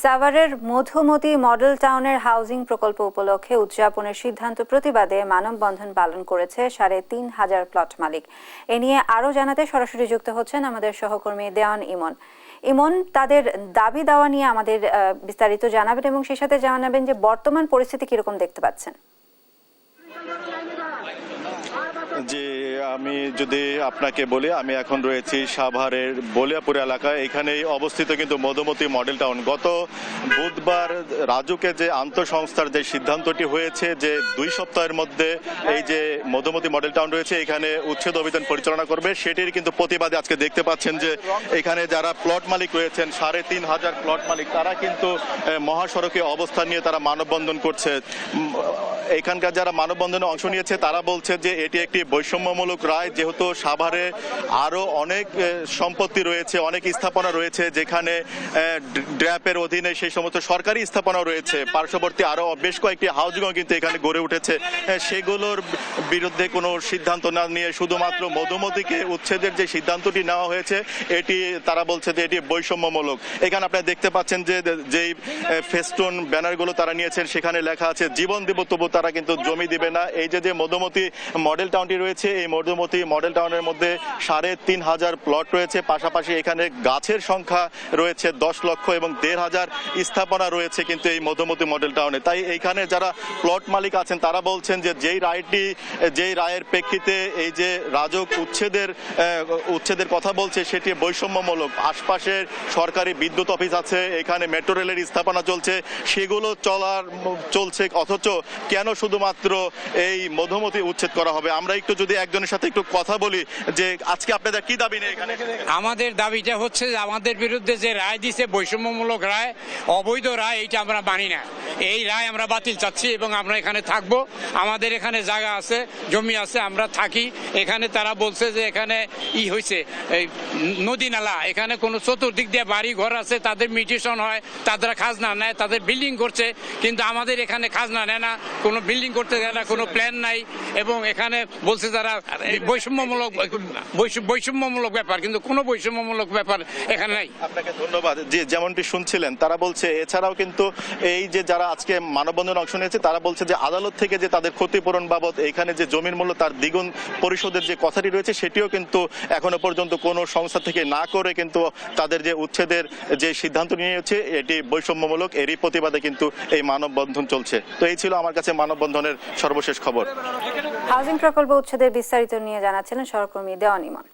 সাভারের মধুমতি মডেল টাউনের হাউজিং প্রকল্প উপলক্ষে উদযাপনের সিদ্ধান্ত প্রতিবাদে মানববন্ধন পালন করেছে ৩,৫০০ প্লট মালিক। এ নিয়ে আরও জানাতে সরাসরি যুক্ত হচ্ছেন আমাদের সহকর্মী দেওয়ান ইমন। ইমন, তাদের দাবি দাওয়া নিয়ে আমাদের বিস্তারিত জানাবেন এবং সেই সাথে জানাবেন যে বর্তমান পরিস্থিতি কিরকম দেখতে পাচ্ছেন। জি, আমি যদি আপনাকে বলি, আমি এখন রয়েছি সাভারের বলিয়াপুর এলাকায়। এখানেই অবস্থিত কিন্তু মধুমতি মডেল টাউন। গত বুধবার রাজুকে যে আন্তঃসংস্থার যে সিদ্ধান্তটি হয়েছে যে ২ সপ্তাহের মধ্যে এই যে মধুমতি মডেল টাউন রয়েছে এখানে উচ্ছেদ অভিযান পরিচালনা করবে, সেটির কিন্তু প্রতিবাদে আজকে দেখতে পাচ্ছেন যে এখানে যারা প্লট মালিক রয়েছেন ৩,৫০০ প্লট মালিক, তারা কিন্তু মহাসড়কে অবস্থান নিয়ে তারা মানববন্ধন করছে। এখানকার যারা মানববন্ধনে অংশ নিয়েছে তারা বলছে যে এটি একটি বৈষম্যমূলক রায়, যেহেতু সাভারে আরও অনেক সম্পত্তি রয়েছে, অনেক স্থাপনা রয়েছে যেখানে ড্র্যাপের অধীনে সেই সমস্ত সরকারি স্থাপনা রয়েছে, পার্শ্ববর্তী আরও বেশ কয়েকটি হাউজিংও কিন্তু এখানে গড়ে উঠেছে। সেগুলোর বিরুদ্ধে কোনো সিদ্ধান্ত না নিয়ে শুধুমাত্র মধুমতিকে উচ্ছেদের যে সিদ্ধান্তটি নেওয়া হয়েছে এটি তারা বলছে যে এটি বৈষম্যমূলক। এখানে আপনারা দেখতে পাচ্ছেন যে যেই ফেস্টুন ব্যানারগুলো তারা নিয়েছেন সেখানে লেখা আছে জীবন দিব তবু তারা কিন্তু জমি দিবে না। এই যে মধুমতি মডেল টাউনটি রয়েছে, এই মধুমতি মডেল টাউনের মধ্যে ৩,৫০০ প্লট রয়েছে, পাশাপাশি এখানে গাছের সংখ্যা রয়েছে ১০ লক্ষ এবং ১,৫০০ স্থাপনা রয়েছে কিন্তু এই মধুমতি মডেল টাউনে। তাই এইখানে যারা প্লট মালিক আছেন তারা বলছেন যে যেই রায়ের প্রেক্ষিতে এই যে রাজক উচ্ছেদের কথা বলছে সেটি বৈষম্যমূলক। আশপাশের সরকারি বিদ্যুৎ অফিস আছে, এখানে মেট্রো রেলের স্থাপনা চলছে, সেগুলো চলছে, অথচ কেন শুধুমাত্র এই মধুমতি উচ্ছেদ করা হবে? আমরা একটু যদি একজনের সাথে একটু কথা বলি যে আজকে আপনাদের কি দাবি নেই এখানে? আমাদের দাবিটা হচ্ছে যে আমাদের বিরুদ্ধে যে রায় দিছে বৈষম্যমূলক রায়, অবৈধ রায়, এইটা আমরা মানি না। এই রায় আমরা বাতিল চাচ্ছি এবং আমরা এখানে থাকবো। আমাদের এখানে জায়গা আছে, জমি আছে, আমরা থাকি এখানে। তারা বলছে যে এখানে হয়েছে এই নদী নালা, এখানে কোনো চতুর্দিক দিয়ে বাড়ি ঘর আছে, তাদের মিউটেশন হয়, তারা খাজনা নেয়, তাদের বিল্ডিং করছে, কিন্তু আমাদের এখানে খাজনা নেয় না, কোনো বিল্ডিং করতে দেয় না, কোনো প্ল্যান নাই। এবং এখানে বলছে যারা বৈষম্যমূলক ব্যাপার, কিন্তু কোনো বৈষম্যমূলক ব্যাপার এখানে নাই। আপনাকে ধন্যবাদ। যে যেমনটি শুনছিলেন তারা বলছে, এছাড়াও কিন্তু এই যে যারা আজকে মানববন্ধনে অংশ নিয়েছে তারা বলছে যে আদালত থেকে যে তাদের ক্ষতিপূরণ বাবদ এখানে যে জমির মূল্য তার দ্বিগুণ পরিশোধের যে কথাটি রয়েছে সেটিও কিন্তু এখনো পর্যন্ত কোনো সংস্থা থেকে না করে কিন্তু তাদের যে উচ্ছেদের যে সিদ্ধান্ত নিয়েছে এটি বৈষম্যমূলক। এরই প্রতিবাদে কিন্তু এই মানববন্ধন চলছে। তো এই ছিল আমার কাছে মানববন্ধনের সর্বশেষ খবর। হাউজিং প্রকল্প উচ্ছেদের বিস্তারিত নিয়ে জানাচ্ছিলেন সহকর্মী দেওয়ান ইমন।